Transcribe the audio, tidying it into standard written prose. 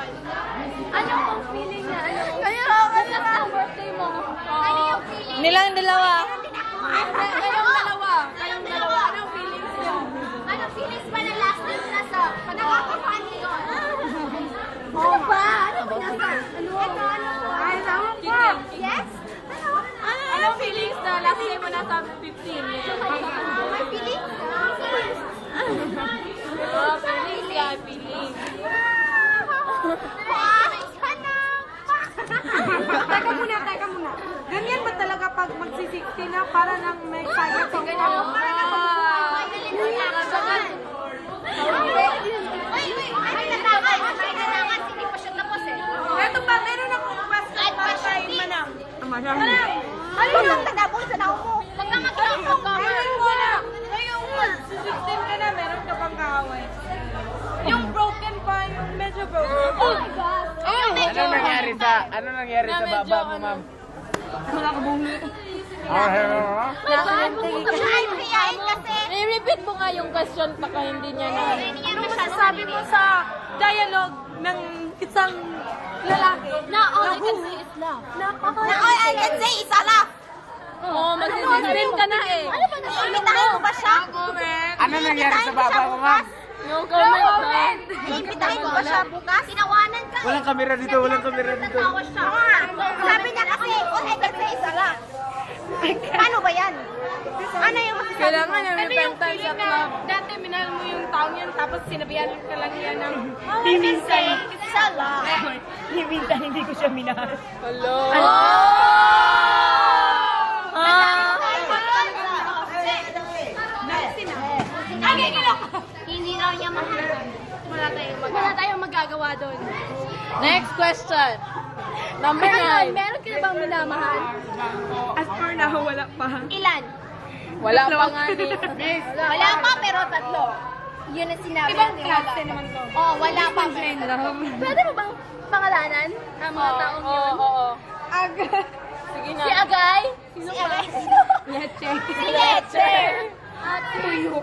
question. Ano ang feeling na? Ano ang birthday mo? Ano yung feeling? Nilang dalawa. Kayong dalawa. Anong feelings nyo? Anong feelings ba na last week na sa nakaka-funny yun? Oo ba? Ano ba nasa? Ano? Ito, ano po? Ay, tama po. Yes? Anong feelings na last day mo nasa 15? My feelings? Oh, feelings ka, feelings. Teka muna. Ganyan ba talaga pag magsi-60 na para nang may kaya pang May natangan. Hindi pa siya tapos eh. Ito pa, meron akong question para kay Manang. Ano yung tagabong sa tao mo? Huwag na mag-drop ka. Meron mo na. Ngayong magsi-16 ka na, meron ka pang kaaway. Yung broken pa, yung medyo broken. Oh my God. Ano nangyari sa baba mo, ma'am? Wala ka bumi. My God, huwag ka siya ayayin kasi. I-repeat mo nga yung question baka hindi niya na. Anong masasabi mo sa dialogue ng isang lalaki? Na all I can say is love. Na all I can say is love. Oo, mag-stream ka na eh. Ano ba nasa imitahin mo ba siya? Ano nangyari sa baba mo, ma'am? No comment na. Iimbitahin mo ba siya bukas? Tinawanan ka. Walang kamera dito, walang kamera dito. Natawa siya. Sabi niya kasi, all I can say is love. Paano ba yan? Ano yung masasabi mo? Kailangan ng repentance sa club. Dati minahal mo yung taong yun, tapos sinabihan ka lang yan ng Minsan. Isa love. minsan hindi ko siya minahal. Hello. Hindi raw niya mahal. Wala tayong magagawa doon. Next question. Number 9. Meron ka na bang minamahal? As for now, wala pa. Ilan? Wala pa nga ni. Wala pa, pero tatlo. Yun ang sinabi Ibang ng klase naman to. Oh, wala pa. Pwede mo bang pangalanan ang mga taong yun? Oo. Aga. Sige na. Si Agay? Si Agay? Sino? Leche. Si Leche. At Tuyo.